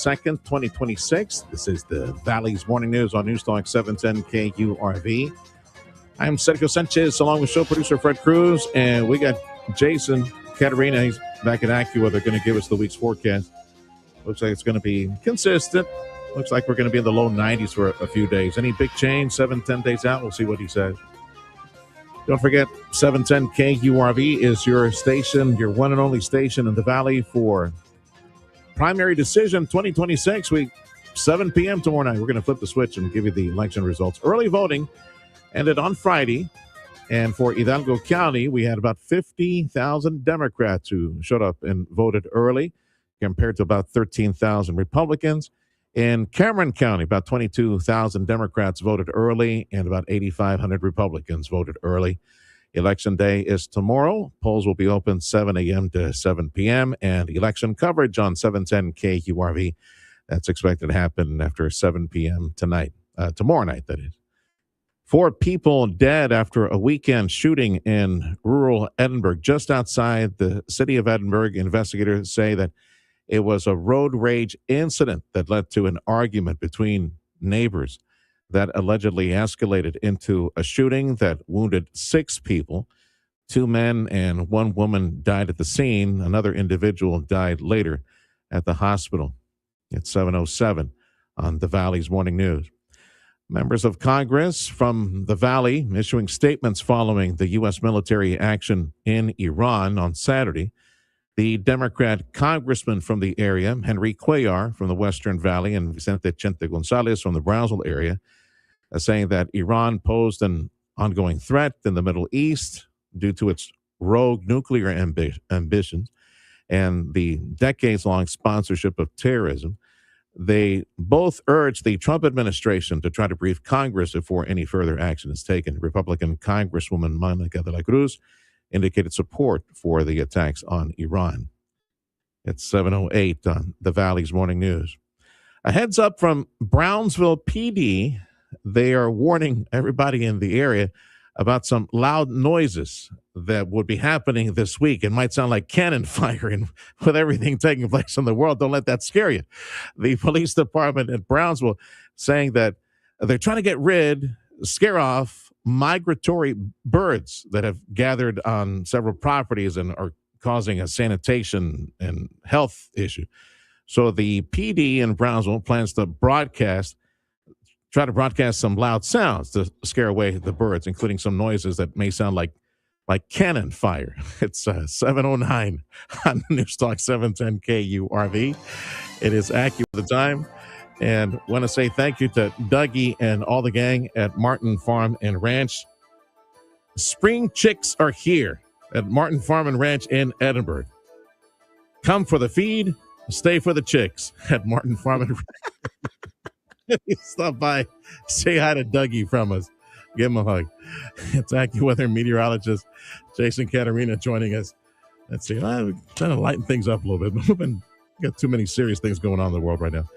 2nd, 2026. This is the Valley's Morning News on Newstalk 710 KURV. I'm Sergio Sanchez along with show producer Fred Cruz, and we got Jason Katerina. He's back at AccuWeather. They're going to give us the week's forecast. Looks like it's going to be consistent. Looks like we're going to be in the low 90s for a few days. Any big change 7-10 days out? We'll see what he says. Don't forget, 710 KURV is your station, your one and only station in the Valley for Primary Decision 2026. 7 p.m. tomorrow night. We're going to flip the switch and give you the election results. Early voting ended on Friday. And for Hidalgo County, we had about 50,000 Democrats who showed up and voted early compared to about 13,000 Republicans. In Cameron County, about 22,000 Democrats voted early and about 8,500 Republicans voted early. Election day is tomorrow. Polls will be open 7 a.m. to 7 p.m. and election coverage on 710 KURV. That's expected to happen after 7 p.m. tomorrow night, that is. 4 people dead after a weekend shooting in rural Edinburgh, just outside the city of Edinburgh. Investigators say that it was a road rage incident that led to an argument between neighbors that allegedly escalated into a shooting that wounded 6 people. 2 men and 1 woman died at the scene. Another individual died later at the hospital. It's 7:07 on the Valley's Morning News. Members of Congress from the Valley issuing statements following the U.S. military action in Iran on Saturday. The Democrat congressman from the area, Henry Cuellar from the Western Valley, and Vicente Chente Gonzalez from the Brownsville area, saying that Iran posed an ongoing threat in the Middle East due to its rogue nuclear ambitions and the decades-long sponsorship of terrorism. They both urged the Trump administration to try to brief Congress before any further action is taken. Republican Congresswoman Monica de la Cruz indicated support for the attacks on Iran. It's 7:08 on the Valley's Morning News. A heads up from Brownsville PD. They are warning everybody in the area about some loud noises that would be happening this week. It might sound like cannon fire, and with everything taking place in the world, don't let that scare you. The police department at Brownsville saying that they're trying to scare off migratory birds that have gathered on several properties and are causing a sanitation and health issue. So the PD in Brownsville plans to try to broadcast some loud sounds to scare away the birds, including some noises that may sound like cannon fire. It's 7:09 on Newstalk 710 KURV. It is accurate the time. And want to say thank you to Dougie and all the gang at Martin Farm and Ranch. Spring chicks are here at Martin Farm and Ranch in Edinburgh. Come for the feed, stay for the chicks at Martin Farm and Ranch. Stop by, say hi to Dougie from us. Give him a hug. It's AccuWeather meteorologist Jason Katerina joining us. Let's see, I'm trying to lighten things up a little bit. We've got too many serious things going on in the world right now.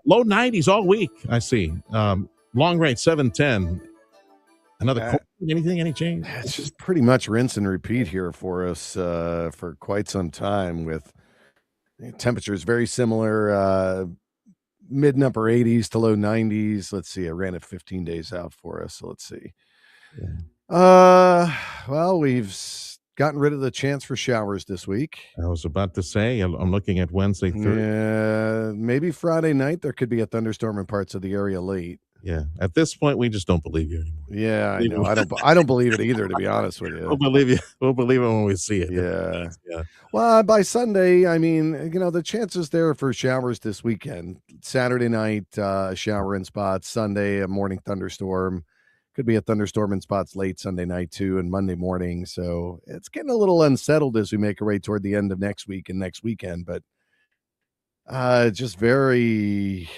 Low 90s all week, I see. Long range 710. Any change? It's just pretty much rinse and repeat here for us for quite some time, with temperatures very similar, mid and upper 80s to low 90s. Let's see, I ran it 15 days out for us, so let's see. Yeah. Well, we've gotten rid of the chance for showers this week. I was about to say, I'm looking at Wednesday, Thursday. Maybe Friday night there could be a thunderstorm in parts of the area late. Yeah. At this point, we just don't believe you anymore. Yeah, I know. I don't believe it either, to be honest with you. We'll believe you. We'll believe it when we see it. Yeah. Well, by Sunday, I mean, the chances there for showers this weekend. Saturday night, shower in spots. Sunday, a morning thunderstorm. Could be a thunderstorm in spots late Sunday night too, and Monday morning. So it's getting a little unsettled as we make our way toward the end of next week and next weekend. But it's just really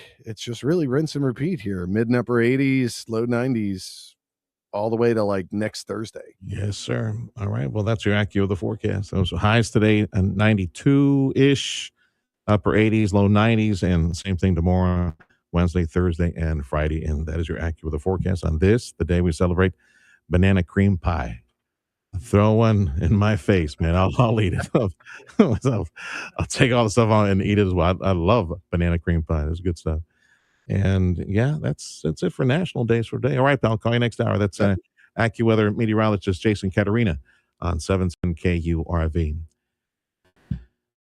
rinse and repeat here. Mid and upper 80s, low 90s, all the way to like next Thursday. Yes, sir. All right. Well, that's your AccuWeather forecast. Those highs today, 92-ish, upper 80s, low 90s, and same thing tomorrow, Wednesday, Thursday, and Friday. And that is your AccuWeather forecast on this, the day we celebrate Banana Cream Pie. throw one in my face, man. I'll eat it. I'll take all the stuff on and eat it as well. I love banana cream pie. It's good stuff. And yeah, that's it for National Days for today. All right, pal. Call you next hour. That's AccuWeather meteorologist Jason Katerina on 710 KURV.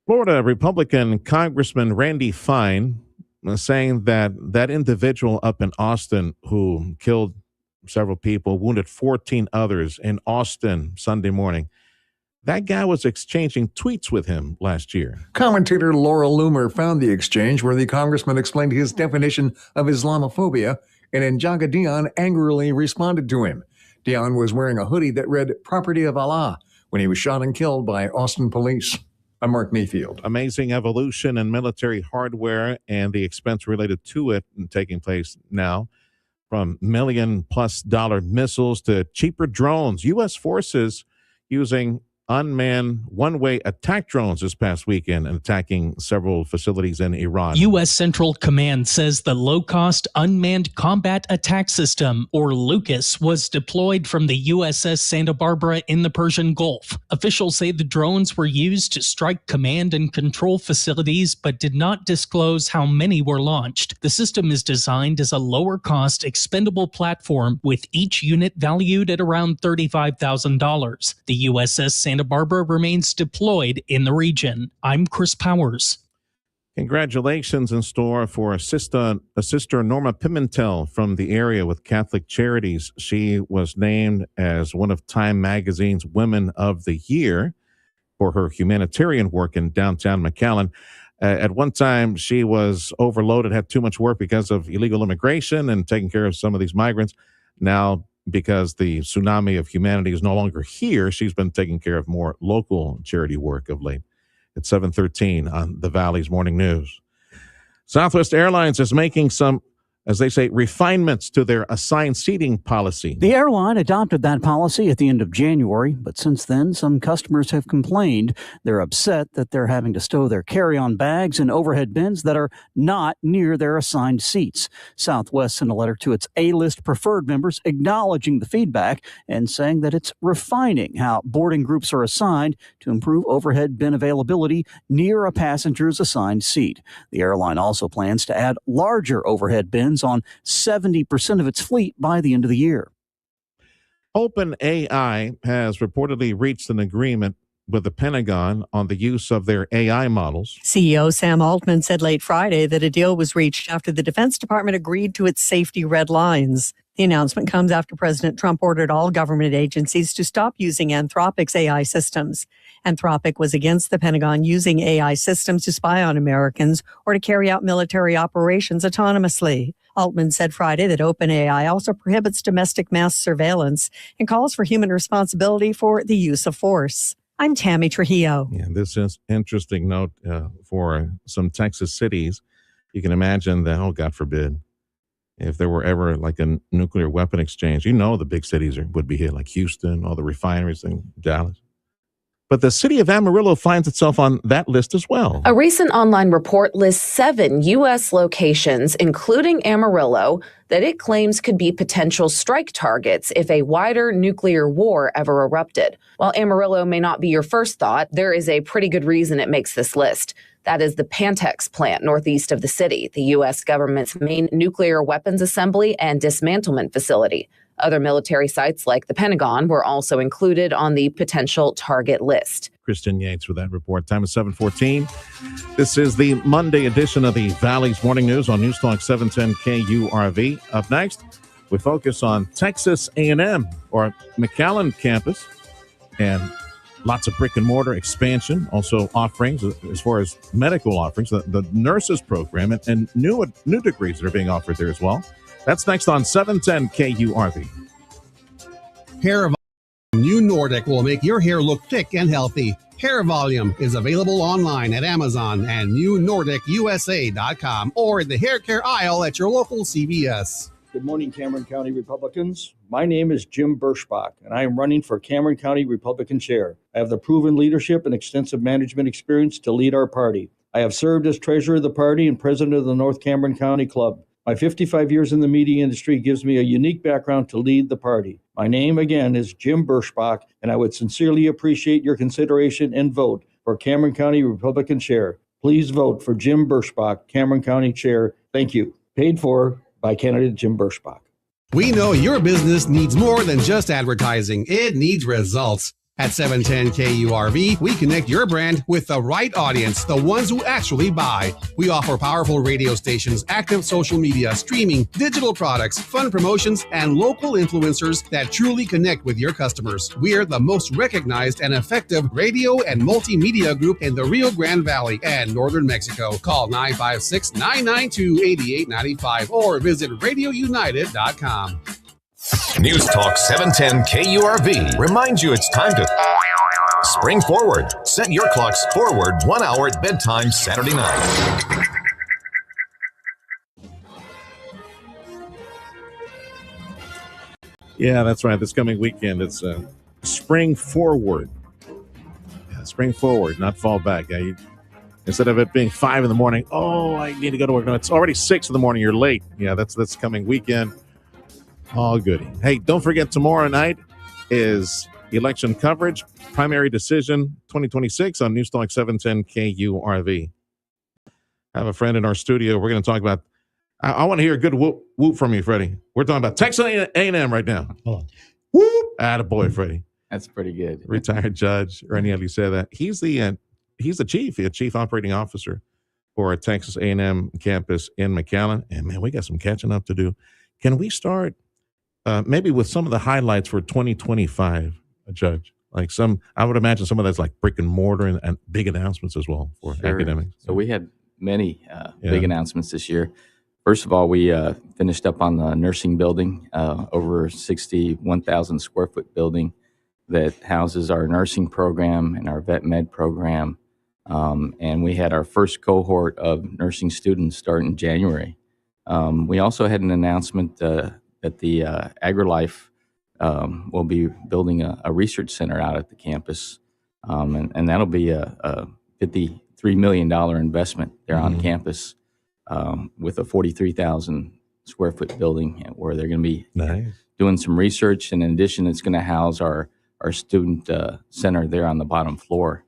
Florida Republican Congressman Randy Fine saying that individual up in Austin who killed several people, wounded 14 others in Austin Sunday morning, that guy was exchanging tweets with him last year. Commentator Laura Loomer found the exchange where the congressman explained his definition of Islamophobia, and Njaga Dion angrily responded to him. Dion was wearing a hoodie that read "Property of Allah" when he was shot and killed by Austin police. I'm Mark Mayfield. Amazing evolution in military hardware and the expense related to it taking place now. From $1 million+ missiles to cheaper drones. U.S. forces using unmanned one-way attack drones this past weekend and attacking several facilities in Iran. U.S. Central Command says the low-cost unmanned combat attack system, or LUCAS, was deployed from the USS Santa Barbara in the Persian Gulf. Officials say the drones were used to strike command and control facilities, but did not disclose how many were launched. The system is designed as a lower-cost, expendable platform, with each unit valued at around $35,000. The USS Santa Barbara remains deployed in the region. I'm Chris Powers. Congratulations in store for a sister Norma Pimentel from the area with Catholic Charities. She was named as one of Time Magazine's Women of the Year for her humanitarian work in downtown McAllen. At one time, she was overloaded, had too much work because of illegal immigration and taking care of some of these migrants. Now, because the tsunami of humanity is no longer here, she's been taking care of more local charity work of late. It's 7:13 on the Valley's Morning News. Southwest Airlines is making some, as they say, refinements to their assigned seating policy. The airline adopted that policy at the end of January, but since then, some customers have complained. They're upset that they're having to stow their carry-on bags in overhead bins that are not near their assigned seats. Southwest sent a letter to its A-list preferred members acknowledging the feedback and saying that it's refining how boarding groups are assigned to improve overhead bin availability near a passenger's assigned seat. The airline also plans to add larger overhead bins on 70% of its fleet by the end of the year. OpenAI has reportedly reached an agreement with the Pentagon on the use of their AI models. CEO Sam Altman said late Friday that a deal was reached after the Defense Department agreed to its safety red lines. The announcement comes after President Trump ordered all government agencies to stop using Anthropic's AI systems. Anthropic was against the Pentagon using AI systems to spy on Americans or to carry out military operations autonomously. Altman said Friday that OpenAI also prohibits domestic mass surveillance and calls for human responsibility for the use of force. I'm Tammy Trujillo. Yeah, this is interesting note for some Texas cities. You can imagine that, oh, God forbid, if there were ever like a nuclear weapon exchange, the big cities would be hit, like Houston, all the refineries in Dallas. But the city of Amarillo finds itself on that list as well. A recent online report lists 7 U.S. locations, including Amarillo, that it claims could be potential strike targets if a wider nuclear war ever erupted. While Amarillo may not be your first thought, there is a pretty good reason it makes this list. That is the Pantex plant northeast of the city, the U.S. government's main nuclear weapons assembly and dismantlement facility. Other military sites like the Pentagon were also included on the potential target list. Kristen Yates with that report. Time is 7:14. This is the Monday edition of the Valley's Morning News on News Talk 710 KURV. Up next, we focus on Texas A&M, or McAllen campus, and lots of brick and mortar expansion, also offerings as far as medical offerings, the nurses program, and new degrees that are being offered there as well. That's next on 710 KURV. Hair Volume New Nordic will make your hair look thick and healthy. Hair Volume is available online at Amazon and NewNordicUSA.com or in the hair care aisle at your local CVS. Good morning, Cameron County Republicans. My name is Jim Birschbach, and I am running for Cameron County Republican Chair. I have the proven leadership and extensive management experience to lead our party. I have served as treasurer of the party and president of the North Cameron County Club. My 55 years in the media industry gives me a unique background to lead the party. My name, again, is Jim Burschbach, and I would sincerely appreciate your consideration and vote for Cameron County Republican Chair. Please vote for Jim Burschbach, Cameron County Chair. Thank you. Paid for by candidate Jim Burschbach. We know your business needs more than just advertising. It needs results. At 710 KURV, we connect your brand with the right audience, the ones who actually buy. We offer powerful radio stations, active social media, streaming, digital products, fun promotions, and local influencers that truly connect with your customers. We're the most recognized and effective radio and multimedia group in the Rio Grande Valley and Northern Mexico. Call 956-992-8895 or visit radiounited.com. News Talk 710 KURV reminds you it's time to spring forward. Set your clocks forward 1 hour at bedtime Saturday night. Yeah, that's right. This coming weekend, it's spring forward. Yeah, spring forward, not fall back. Instead of it being 5 in the morning, oh, I need to go to work. No, it's already 6 in the morning. You're late. Yeah, that's coming weekend. All goody. Hey, don't forget, tomorrow night is election coverage, primary decision 2026 on News Talk 710 KURV. I have a friend in our studio. We're going to talk about, I want to hear a good whoop, whoop from you, Freddie. We're talking about Texas A&M right now. Hold on. Whoop. Attaboy, Freddie. That's pretty good. Retired Judge Ernie Ellie said that. He's the chief operating officer for a Texas A&M campus in McAllen. And man, we got some catching up to do. Can we start maybe with some of the highlights for 2025, Judge? Like I would imagine some of that's like brick and mortar and big announcements as well for academics. So we had many big announcements this year. First of all, we finished up on the nursing building, over 61,000 square foot building that houses our nursing program and our vet med program. And we had our first cohort of nursing students start in January. We also had an announcement that the AgriLife will be building a research center out at the campus, and that'll be a $53 million investment there on campus with a 43,000 square foot building where they're going to be doing some research. And in addition, it's going to house our student center there on the bottom floor.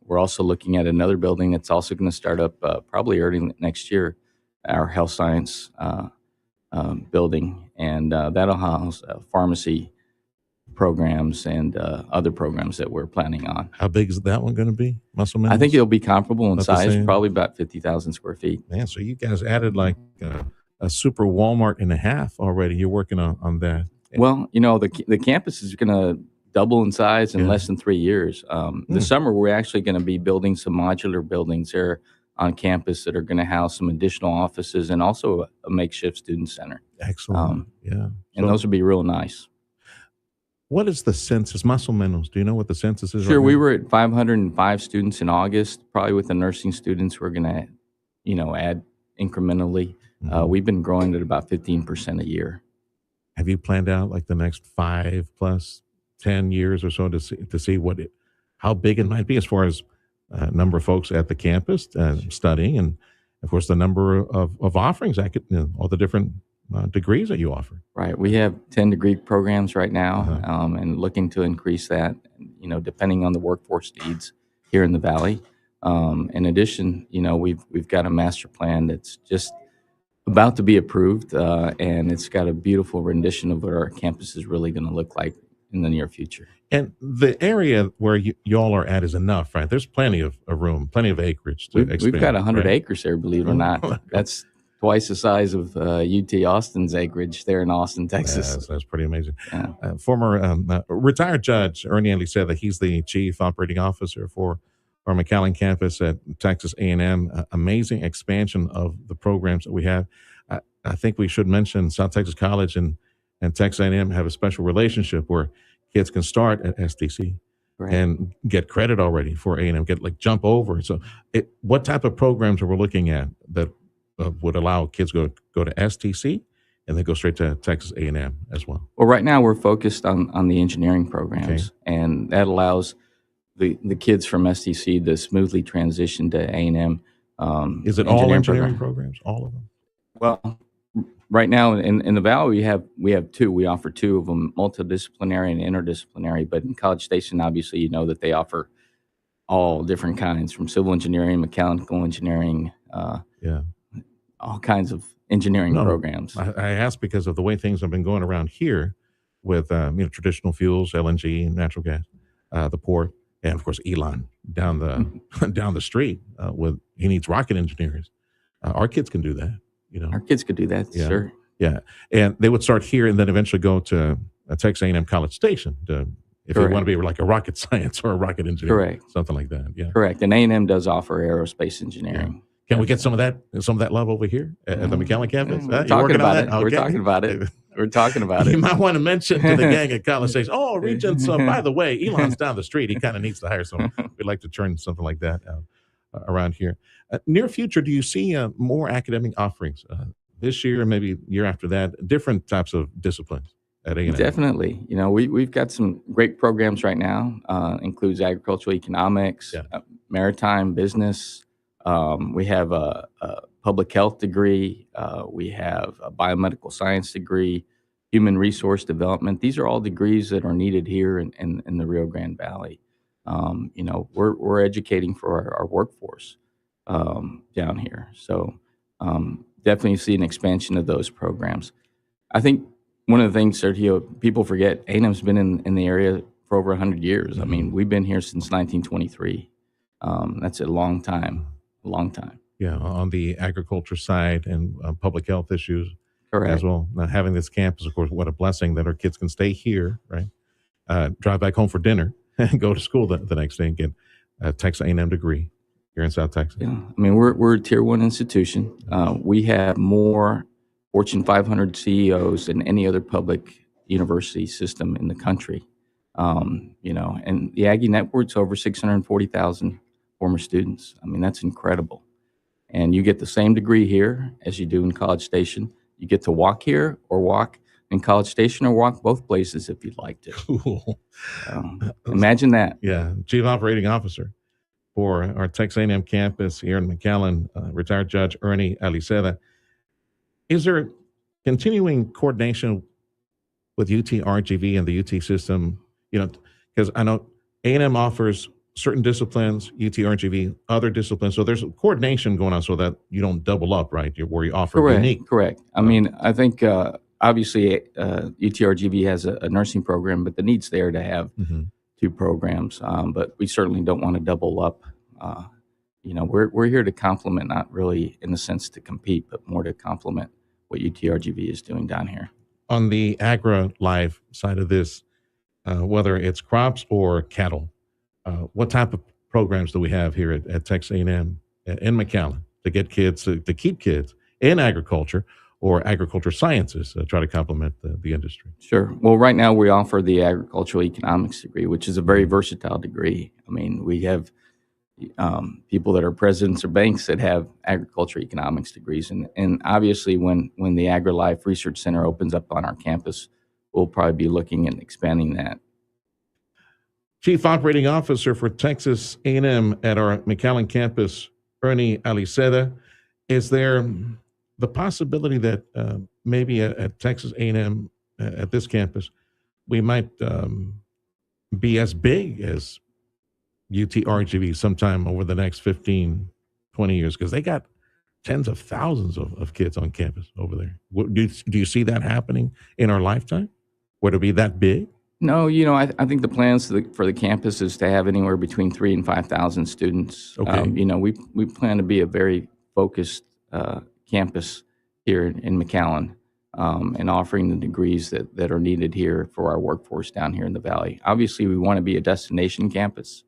We're also looking at another building that's also going to start up probably early next year, our health science building, and that'll house pharmacy programs and other programs that we're planning on. How big is that one going to be, Muscle Man? I think it'll be comparable in size, probably about 50,000 square feet. Man, so you guys added like a super Walmart and a half already. You're working on that. Well, the campus is going to double in size in less than 3 years. This summer, we're actually going to be building some modular buildings there on campus that are going to house some additional offices and also a makeshift student center. Excellent. And those would be real nice. What is the census? Más o menos. Do you know what the census is? Sure. Right We now? were at 505 students in August. Probably with the nursing students, we're going to, add incrementally. We've been growing at about 15% a year. Have you planned out like the next 5 plus 10 years or so to see how big it might be as far as number of folks at the campus studying, and of course the number of offerings, all the different degrees that you offer? Right. We have 10 degree programs right now, and looking to increase that, depending on the workforce needs here in the Valley. In addition, we've got a master plan that's just about to be approved, and it's got a beautiful rendition of what our campus is really going to look like in the near future. And the area where y'all are at is enough, right? There's plenty of room, plenty of acreage to expand. We've got 100 right? acres there, believe it or not. That's twice the size of UT Austin's acreage there in Austin, Texas. That's pretty amazing. Yeah. Former retired Judge Ernie Ellie said that he's the chief operating officer for our McAllen campus at Texas A&M. Amazing expansion of the programs that we have. I think we should mention South Texas College and Texas A&M have a special relationship where kids can start at STC and get credit already for A&M, jump over. So what type of programs are we looking at that would allow kids go to STC and then go straight to Texas A&M as well? Well, right now we're focused on the engineering programs, and that allows the kids from STC to smoothly transition to A&M. Is it all engineering programs? All of them? Well, right now in the Valley, we have two. We offer two of them, multidisciplinary and interdisciplinary. But in College Station, obviously, you know that they offer all different kinds, from civil engineering, mechanical engineering, all kinds of engineering programs. I asked because of the way things have been going around here with traditional fuels, LNG, natural gas, the port, and of course Elon down the down the street. He needs rocket engineers. Our kids can do that. Our kids could do that, sure. Yeah, and they would start here and then eventually go to Texas A&M College Station if you want to be like a rocket science or a rocket engineer, correct, something like that. Yeah, correct. And A&M does offer aerospace engineering. Yeah. Can we get some of that love over here at the McAllen campus? We're talking about it. Okay. We're talking about it. We're talking about it. You might want to mention to the gang at College Station, Regents, by the way, Elon's down the street. He kind of needs to hire someone. We'd like to turn something like that around here. Near future, do you see more academic offerings this year, maybe year after that, different types of disciplines at A&M? Definitely. We've got some great programs right now, includes agricultural economics, maritime business. We have a public health degree. We have a biomedical science degree, human resource development. These are all degrees that are needed here in the Rio Grande Valley. We're educating for our workforce down here. So definitely see an expansion of those programs. I think one of the things, Sergio, people forget, A&M's been in the area for over 100 years. Mm-hmm. I mean, we've been here since 1923. That's a long time. Yeah, on the agriculture side and public health issues. Correct. As well. Now, having this campus, of course, what a blessing that our kids can stay here, right? Drive back home for dinner and go to school the next day and get a Texas A&M degree here in South Texas. Yeah, I mean, we're a Tier 1 institution. We have more Fortune 500 CEOs than any other public university system in the country. And the Aggie Network's over 640,000 former students. I mean, that's incredible. And you get the same degree here as you do in College Station. You get to walk here or walk in College Station or walk both places if you'd like to. Cool. Imagine that. Yeah. Chief Operating Officer for our Texas A&M campus here in McAllen, retired Judge Ernie Aliceda. Is there continuing coordination with UT RGV and the UT system? Because I know A&M offers certain disciplines, UT RGV, other disciplines. So there's coordination going on so that you don't double up, right? Where you offer unique. Correct. I mean, I think obviously UT RGV has a nursing program, but the need's there to have two programs. But we certainly don't want to double up. We're here to complement, not really in the sense to compete, but more to complement what UT RGV is doing down here. On the agri-life side of this, whether it's crops or cattle, what type of programs do we have here at Texas A&M in McAllen to get kids, to keep kids in agriculture or agriculture sciences, try to complement the industry? Sure. Well, right now we offer the agricultural economics degree, which is a very versatile degree. I mean, we have people that are presidents of banks that have agriculture economics degrees. And obviously when the AgriLife Research Center opens up on our campus, we'll probably be looking at expanding that. Chief Operating Officer for Texas A&M at our McAllen campus, Ernie Aliceda. Is there the possibility that maybe at Texas A&M, at this campus, we might be as big as UT RGV sometime over the next 15, 20 years? Because they got tens of thousands of kids on campus over there. Do you see that happening in our lifetime? Would it be that big? No, I think the plans for the campus is to have anywhere between 3,000 and 5,000 students. Okay. We plan to be a very focused campus here in McAllen and offering the degrees that are needed here for our workforce down here in the Valley. Obviously, we want to be a destination campus,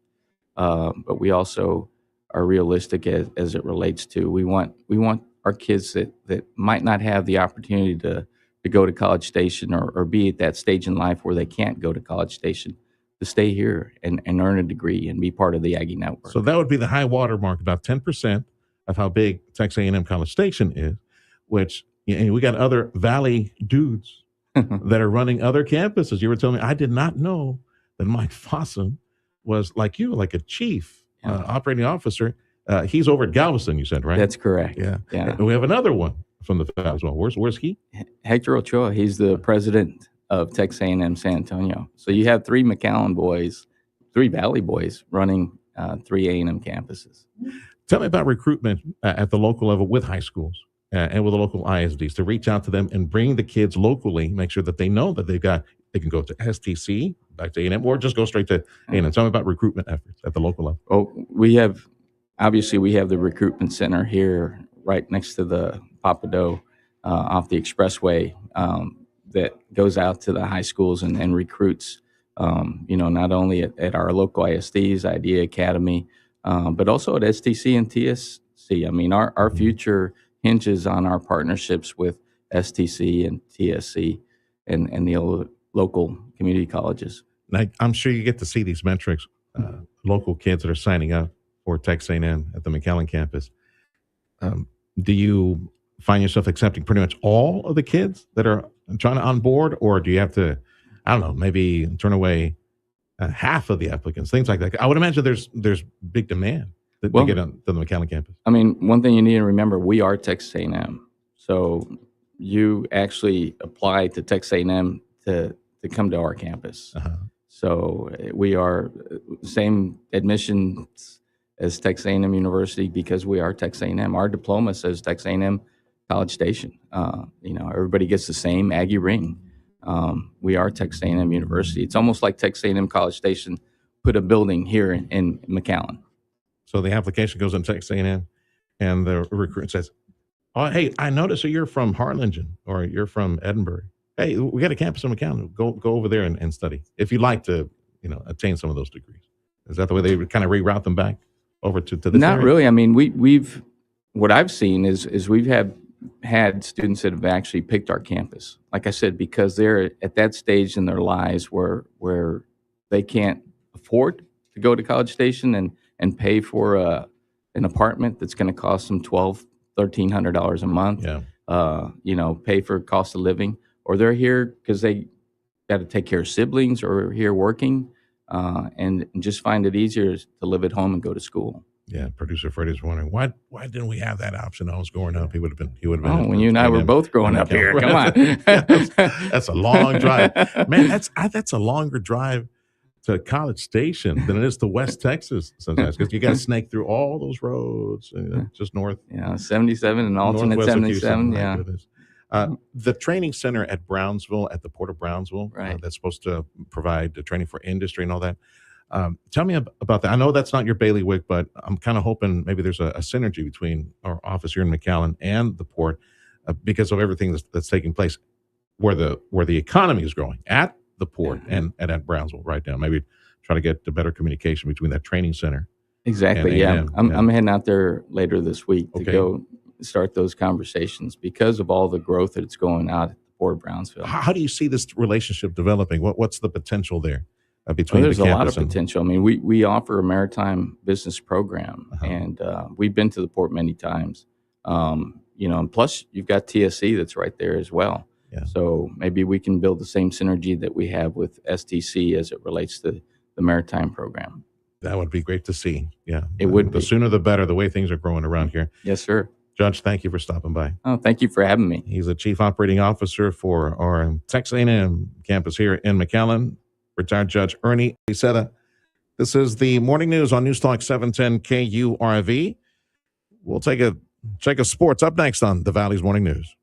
but we also are realistic as it relates to we want our kids that might not have the opportunity to go to College Station or be at that stage in life where they can't go to College Station, to stay here and earn a degree and be part of the Aggie Network. So that would be the high water mark, about 10% of how big Texas A&M College Station is, which we got other Valley dudes that are running other campuses. You were telling me, I did not know that Mike Fossum was like you, like a chief operating officer. He's over at Galveston, you said, right? That's correct. Yeah. And we have another one from the Valley as well. Where's he? Hector Ochoa, he's the president of Texas A&M San Antonio. So you have three McAllen boys, three Valley boys running three A&M campuses. Tell me about recruitment at the local level with high schools and with the local ISDs to reach out to them and bring the kids locally, make sure that they know that they can go to STC, back to A&M, or just go straight to A&M. Tell me about recruitment efforts at the local level. Well, we have the recruitment center here right next to the Papado off the expressway that goes out to the high schools and recruits, not only at our local ISDs, Idea Academy, but also at STC and TSC. I mean, our future hinges on our partnerships with STC and TSC and the local community colleges. Now, I'm sure you get to see these metrics, local kids that are signing up for Texas A&M at the McAllen campus. Do you find yourself accepting pretty much all of the kids that are trying to onboard, or do you have to, I don't know, maybe turn away half of the applicants, things like that? I would imagine there's big demand to get on to the McAllen campus. I mean, one thing you need to remember, we are Texas A&M. So you actually apply to Texas A&M to come to our campus. Uh-huh. So we are same admissions as Texas A&M University because we are Texas A&M. Our diploma says Texas A&M College Station. Everybody gets the same Aggie ring. We are Texas A&M University. It's almost like Texas A&M College Station put a building here in McAllen. So the application goes in Texas A&M, and the recruiter says, "Oh, hey, I noticed that you're from Harlingen or you're from Edinburgh. Hey, we got a campus in McAllen. Go over there and study if you'd like to, attain some of those degrees." Is that the way they would kind of reroute them back over to this Not area? really. I mean, we've what I've seen is we've had students that have actually picked our campus. Like I said, because they're at that stage in their lives where they can't afford to go to College Station and pay for an apartment that's going to cost them $1,300 a month. Yeah. Pay for cost of living, or they're here because they got to take care of siblings or here working, and just find it easier to live at home and go to school. Yeah, producer Freddie's wondering why didn't we have that option? I was growing up. He would have been. Oh, when you and I were both growing up here. Come on, that's a long drive, man. That's a longer drive to College Station than it is to West Texas sometimes, because you got to snake through all those roads just north. Yeah, 77 and alternate 77. Yeah. The training center at Brownsville, at the Port of Brownsville, right. That's supposed to provide the training for industry and all that. Tell me about that. I know that's not your bailiwick, but I'm kind of hoping maybe there's a synergy between our office here in McAllen and the port because of everything that's taking place where the economy is growing at the port and at Brownsville right now. Maybe try to get the better communication between that training center. Exactly. Yeah. I'm heading out there later this week to go start those conversations because of all the growth that's going out at the Port of Brownsville. How do you see this relationship developing? What's the potential there between there's the campus? A lot of potential. I mean, we offer a maritime business program, and we've been to the port many times. And plus you've got TSC that's right there as well. Yeah. So maybe we can build the same synergy that we have with STC as it relates to the maritime program. That would be great to see. Yeah. It would be. The sooner the better, the way things are growing around here. Yes, sir. Judge, thank you for stopping by. Oh, thank you for having me. He's the Chief Operating Officer for our Texas A&M campus here in McAllen, retired Judge Ernie Iseta. This is the Morning News on News Talk 710 KURV. We'll take a check of sports up next on the Valley's Morning News.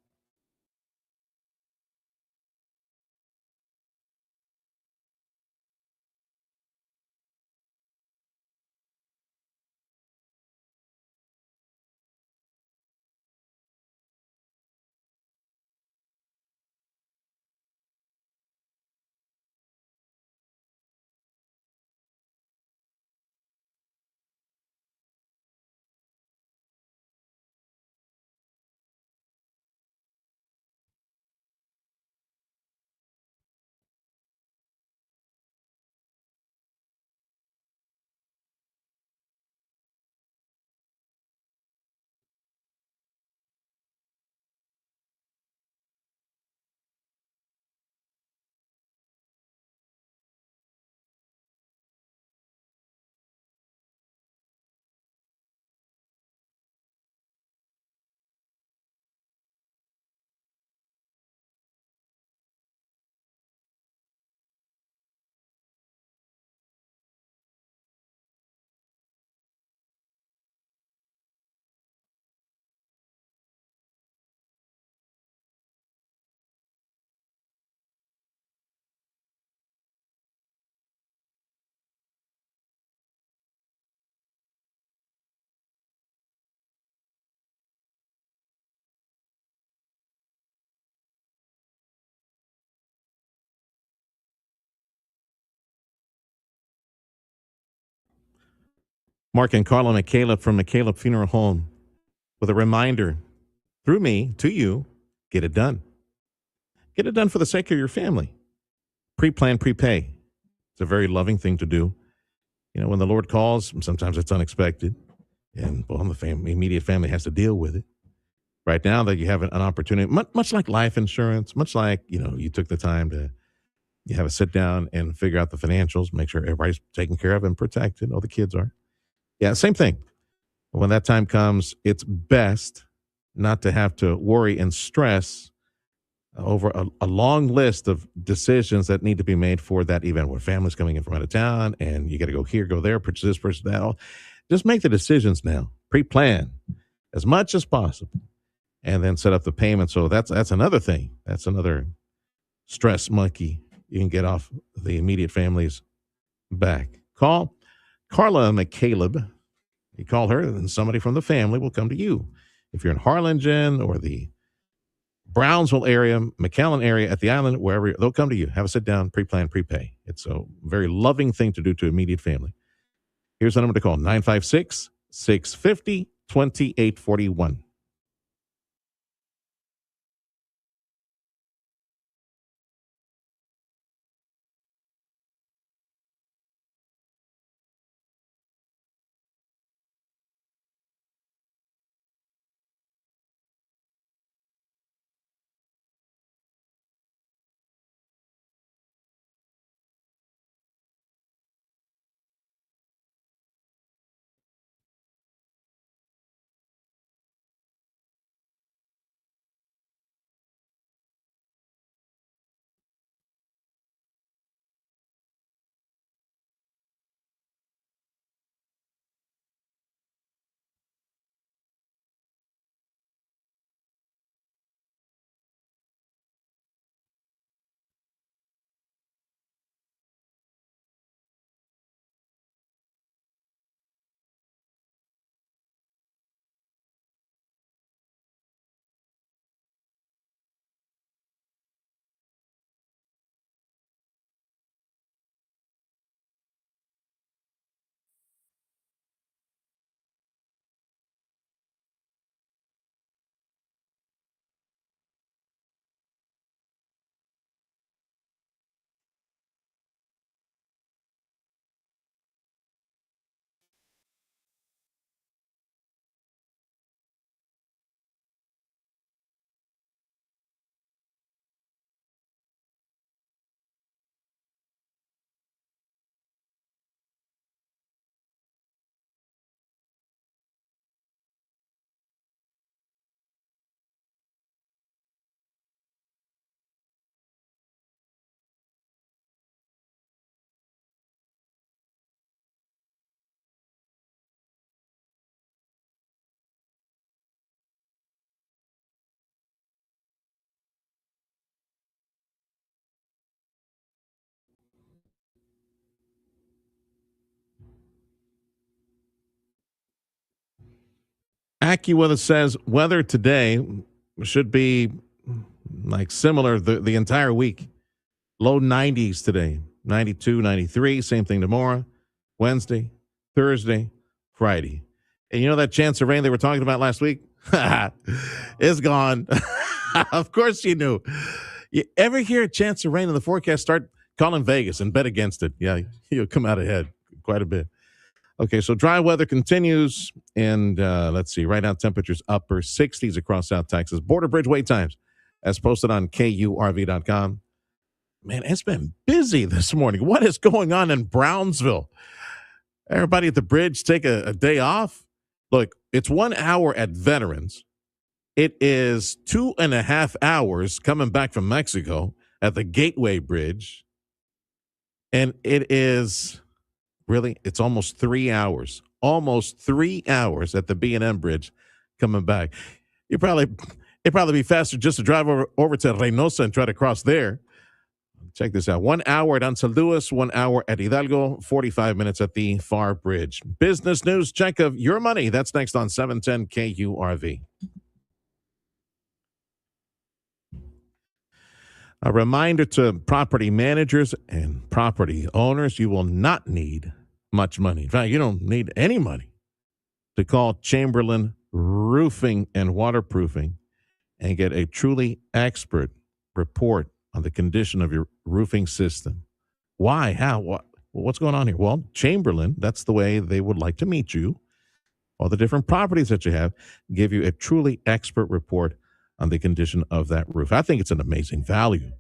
Mark and Carla McCaleb from McCaleb Funeral Home with a reminder through me to you, get it done. Get it done for the sake of your family. Pre-plan, prepay. It's a very loving thing to do. You know, when the Lord calls, sometimes it's unexpected. And, well, the immediate family has to deal with it. Right now that you have an opportunity, much like life insurance, much like, you took the time to you have a sit down and figure out the financials, make sure everybody's taken care of and protected. All the kids are. Yeah, same thing. When that time comes, it's best not to have to worry and stress over a long list of decisions that need to be made for that event where family's coming in from out of town and you got to go here, go there, purchase this, purchase that. Just make the decisions now. Pre-plan as much as possible and then set up the payment. So that's another thing. That's another stress monkey you can get off the immediate family's back. Call Carla McCaleb. You call her, and somebody from the family will come to you. If you're in Harlingen or the Brownsville area, McAllen area, at the island, wherever, they'll come to you. Have a sit down, pre-plan, prepay. It's a very loving thing to do to immediate family. Here's the number to call, 956-650-2841. AccuWeather says weather today should be like similar the entire week. Low 90s today, 92, 93. Same thing tomorrow, Wednesday, Thursday, Friday. And you know that chance of rain they were talking about last week? It's gone. Of course you knew. You ever hear a chance of rain in the forecast? Start calling Vegas and bet against it. Yeah, you'll come out ahead quite a bit. Okay, so dry weather continues, and let's see, right now temperatures upper 60s across South Texas. Border Bridge wait times, as posted on KURV.com. Man, it's been busy this morning. What is going on in Brownsville? Everybody at the bridge take a day off? Look, it's 1 hour at Veterans. It is 2.5 hours coming back from Mexico at the Gateway Bridge. And it is... Really? It's almost 3 hours. Almost 3 hours at the B&M Bridge coming back. It'd probably be faster just to drive over to Reynosa and try to cross there. Check this out. 1 hour at San Luis, 1 hour at Hidalgo, 45 minutes at the Far Bridge. Business news check of your money. That's next on 710 KURV. A reminder to property managers and property owners, you will not need much money. In fact, you don't need any money to call Chamberlain Roofing and Waterproofing and get a truly expert report on the condition of your roofing system. Why? How? What? What's going on here? Well, Chamberlain, that's the way they would like to meet you. All the different properties that you have give you a truly expert report on the condition of that roof. I think it's an amazing value.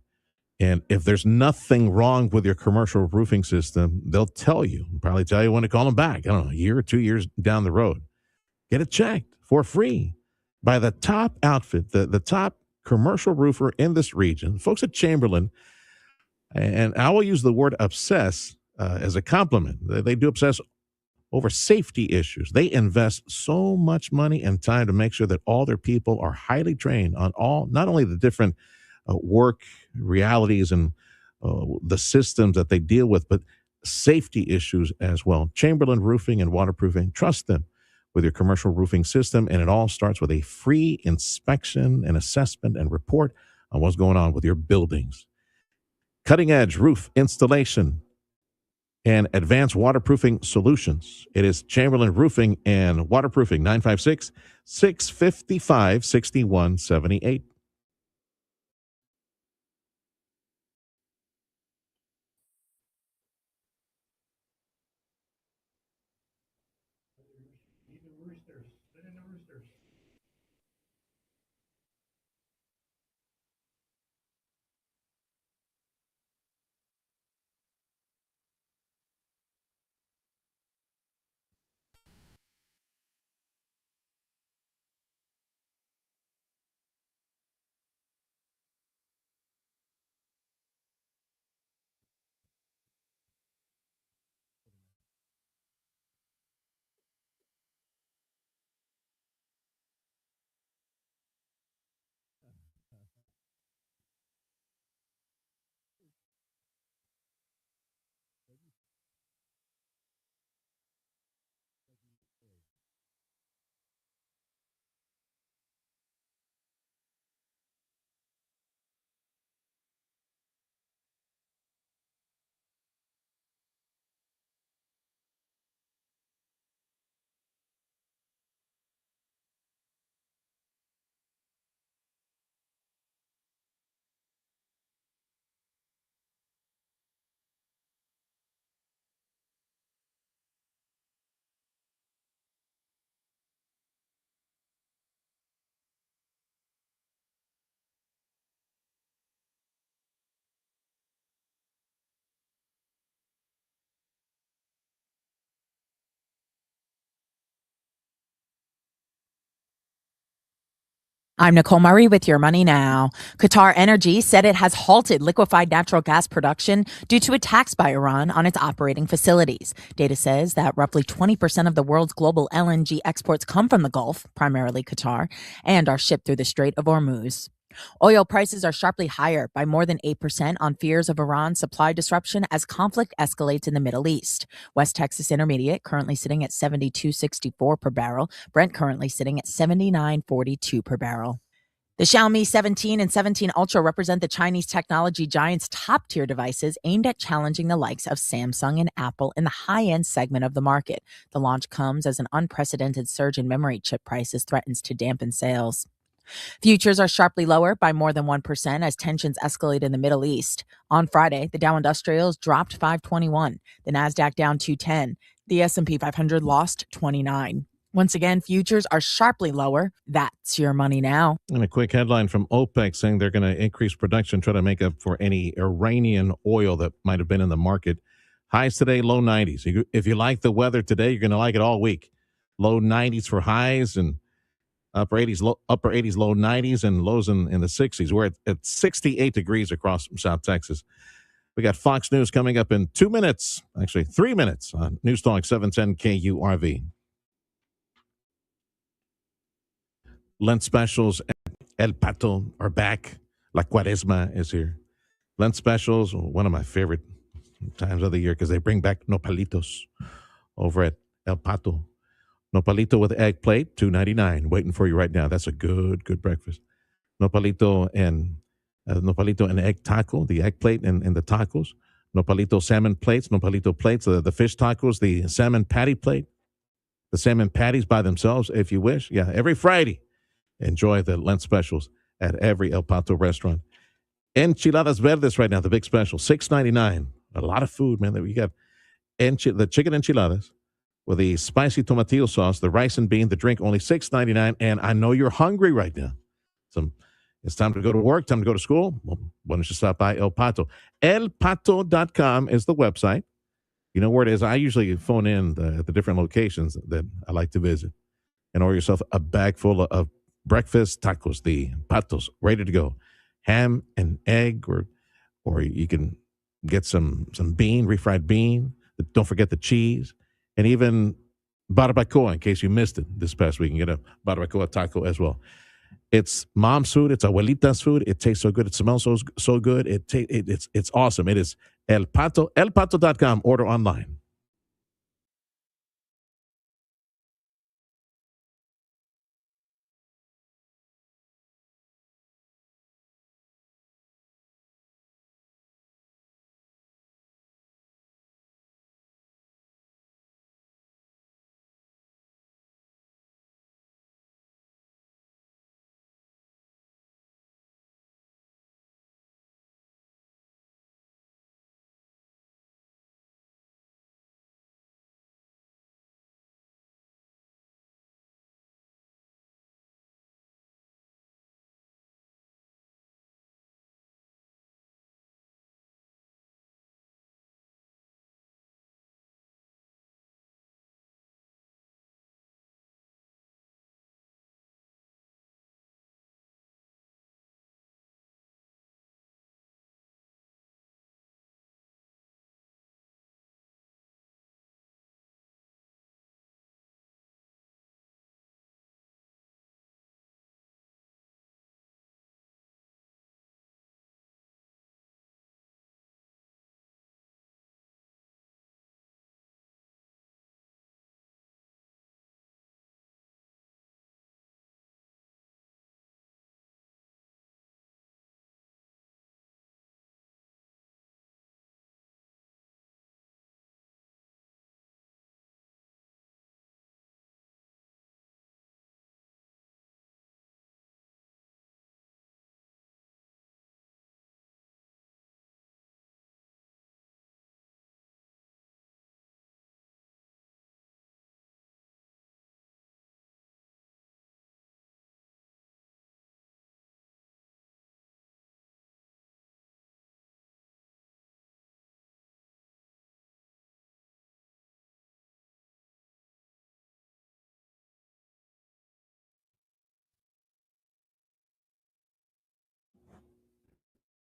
And if there's nothing wrong with your commercial roofing system, they'll tell you, probably tell you when to call them back. I don't know, a year or 2 years down the road. Get it checked for free by the top outfit, the top commercial roofer in this region, folks at Chamberlain. And I will use the word obsess as a compliment. They do obsess over safety issues. They invest so much money and time to make sure that all their people are highly trained on all, not only the different work realities and the systems that they deal with, but safety issues as well. Chamberlain Roofing and Waterproofing, trust them with your commercial roofing system. And it all starts with a free inspection and assessment and report on what's going on with your buildings. Cutting edge roof installation and advanced waterproofing solutions. It is Chamberlain Roofing and Waterproofing, 956-655-6178. I'm Nicole Murray with Your Money Now. Qatar Energy said it has halted liquefied natural gas production due to attacks by Iran on its operating facilities. Data says that roughly 20% of the world's global LNG exports come from the Gulf, primarily Qatar, and are shipped through the Strait of Hormuz. Oil prices are sharply higher by more than 8% on fears of Iran's supply disruption as conflict escalates in the Middle East. West Texas Intermediate currently sitting at $72.64 per barrel. Brent currently sitting at $79.42 per barrel. The Xiaomi 17 and 17 Ultra represent the Chinese technology giant's top-tier devices aimed at challenging the likes of Samsung and Apple in the high-end segment of the market. The launch comes as an unprecedented surge in memory chip prices threatens to dampen sales. Futures are sharply lower by more than 1% as tensions escalate in the Middle East. On Friday, the Dow Industrials dropped 521, the Nasdaq down 210, the S&P 500 lost 29. Once again, futures are sharply lower. That's Your Money Now. And a quick headline from OPEC saying they're going to increase production, try to make up for any Iranian oil that might have been in the market. Highs today, low 90s. If you like the weather today, you're going to like it all week. Low 90s for highs and upper 80s, low 90s, and lows in the 60s. We're at 68 degrees across South Texas. We got Fox News coming up in 2 minutes, actually 3 minutes on News Talk 710 KURV. Lent specials at El Pato are back. La Cuaresma is here. Lent specials, one of my favorite times of the year because they bring back nopalitos over at El Pato. Nopalito with egg plate, $2.99, waiting for you right now. That's a good breakfast. Nopalito and egg taco, the egg plate and the tacos, Nopalito salmon plates, Nopalito plates, the fish tacos, the salmon patty plate, the salmon patties by themselves, if you wish. Yeah, every Friday, enjoy the Lent specials at every El Pato restaurant. Enchiladas verdes right now, the big special, $6.99. A lot of food, man. You got the chicken enchiladas with the spicy tomatillo sauce, the rice and bean, the drink, only $6.99. And I know you're hungry right now. So it's time to go to work, time to go to school. Well, why don't you stop by El Pato? ElPato.com is the website. You know where it is. I usually phone in the different locations that I like to visit and order yourself a bag full of breakfast tacos, the patos, ready to go. Ham and egg, or you can get some refried bean. Don't forget the cheese, and even barbacoa in case you missed it this past week. You can get a barbacoa taco as well. It's mom's food. It's abuelita's food. It tastes so good. It smells so good. It's awesome. It is El Pato, elpato.com. Order online.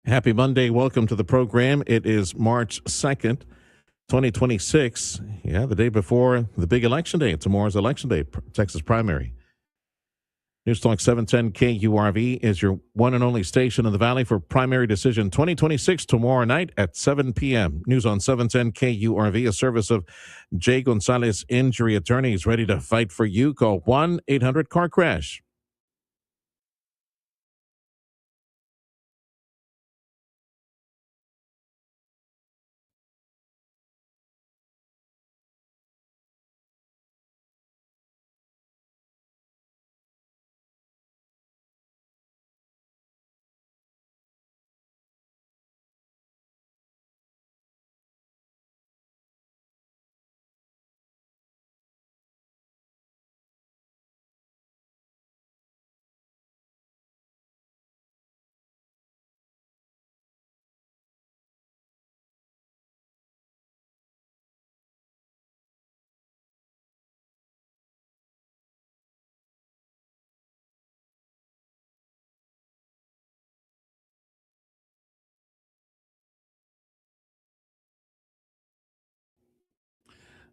Happy Monday. Welcome to the program. It is March 2nd, 2026. Yeah, the day before the big election day. Tomorrow's election day, Texas primary. News Talk 710 KURV is your one and only station in the Valley for Primary Decision 2026 tomorrow night at 7 p.m. News on 710 KURV, a service of Jay Gonzalez Injury Attorneys, ready to fight for you. Call 1-800-CAR-CRASH.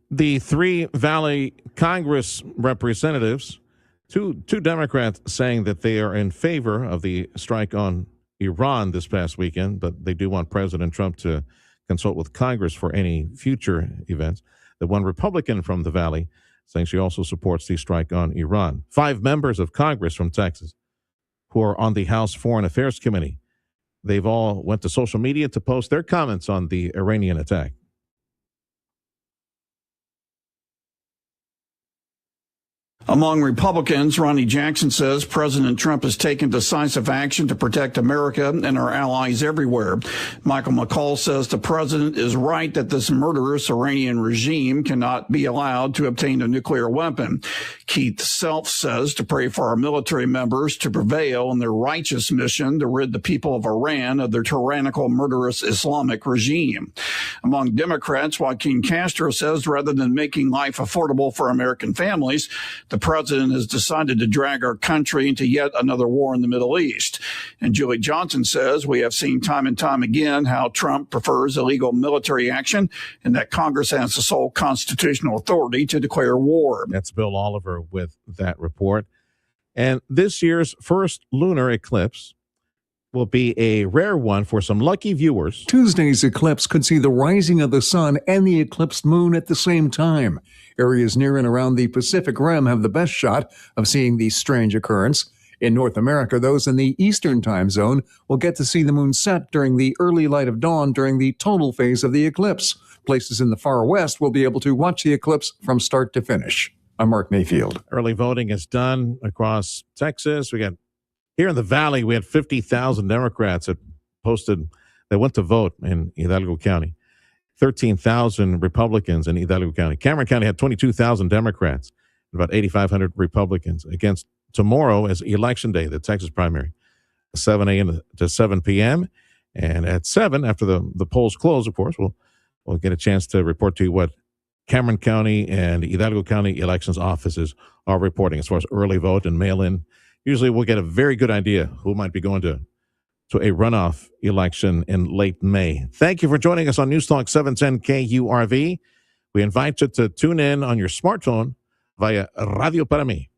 The three Valley Congress representatives, two Democrats saying that they are in favor of the strike on Iran this past weekend, but they do want President Trump to consult with Congress for any future events. The one Republican from the Valley saying she also supports the strike on Iran. 5 members of Congress from Texas who are on the House Foreign Affairs Committee They've all went to social media to post their comments on the Iranian attack. Among Republicans, Ronnie Jackson says President Trump has taken decisive action to protect America and our allies everywhere. Michael McCall says the president is right that this murderous Iranian regime cannot be allowed to obtain a nuclear weapon. Keith Self says to pray for our military members to prevail in their righteous mission to rid the people of Iran of their tyrannical, murderous Islamic regime. Among Democrats, Joaquin Castro says rather than making life affordable for American families, the president has decided to drag our country into yet another war in the Middle East. And Julie Johnson says we have seen time and time again how Trump prefers illegal military action and that Congress has the sole constitutional authority to declare war. That's Bill Oliver with that report. And this year's first lunar eclipse will be a rare one for some lucky viewers. Tuesday's eclipse could see the rising of the sun and the eclipsed moon at the same time. Areas near and around the Pacific Rim have the best shot of seeing the strange occurrence. In North America, those in the Eastern time zone will get to see the moon set during the early light of dawn during the total phase of the eclipse. Places in the far west will be able to watch the eclipse from start to finish. I'm Mark Mayfield. Early voting is done across Texas. We got here in the Valley, we had 50,000 Democrats that went to vote in Hidalgo County. 13,000 Republicans in Hidalgo County. Cameron County had 22,000 Democrats, about 8,500 Republicans. Against tomorrow as Election Day, the Texas primary, 7 a.m. to 7 p.m. And at 7, after the polls close, of course, we'll get a chance to report to you what Cameron County and Hidalgo County elections offices are reporting as far as early vote and mail-in. Usually we'll get a very good idea who might be going to a runoff election in late May. Thank you for joining us on News Talk 710 KURV. We invite you to tune in on your smartphone via Radio Para Mí.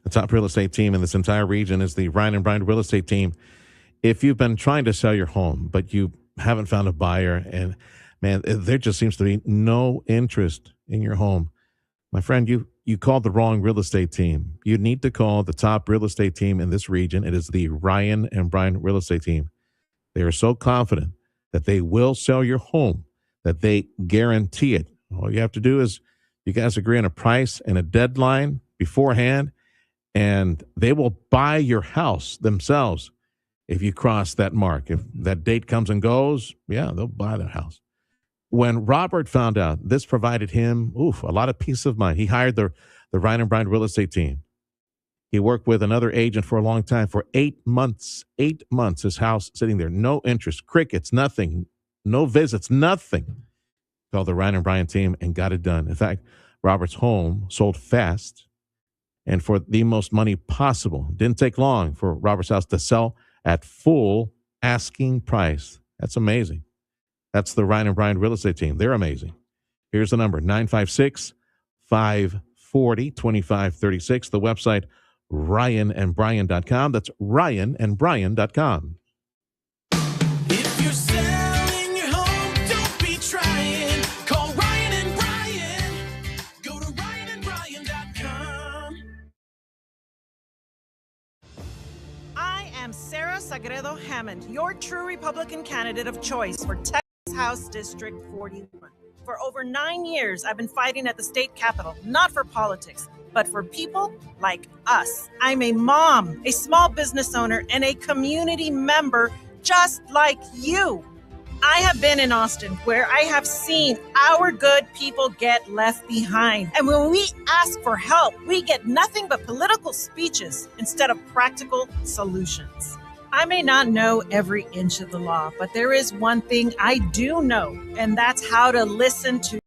The top real estate team in this entire region is the Ryan and Brian real estate team. If you've been trying to sell your home, but you haven't found a buyer, and man, there just seems to be no interest in your home, my friend, you called the wrong real estate team. You need to call the top real estate team in this region. It is the Ryan and Brian real estate team. They are so confident that they will sell your home that they guarantee it. All you have to do is you guys agree on a price and a deadline beforehand, and they will buy your house themselves if you cross that mark. If that date comes and goes, yeah, they'll buy their house. When Robert found out, this provided him a lot of peace of mind. He hired the Ryan and Brian real estate team. He worked with another agent for a long time, for 8 months. 8 months, his house sitting there, no interest, crickets, nothing, no visits, nothing. Called the Ryan and Brian team and got it done. In fact, Robert's home sold fast and for the most money possible. Didn't take long for Robert's house to sell at full asking price. That's amazing. That's the Ryan and Brian real estate team. They're amazing. Here's the number, 956-540-2536. The website, ryanandbrian.com. That's ryanandbrian.com. If you're selling your home, don't be trying. Call Ryan and Brian. Go to ryanandbrian.com. I am Sarah Sagredo Hammond, your true Republican candidate of choice for Texas House District 41. For over 9 years, I've been fighting at the state capitol, not for politics, but for people like us. I'm a mom, a small business owner, and a community member just like you. I have been in Austin where I have seen our good people get left behind. And when we ask for help, we get nothing but political speeches instead of practical solutions. I may not know every inch of the law, but there is one thing I do know, and that's how to listen to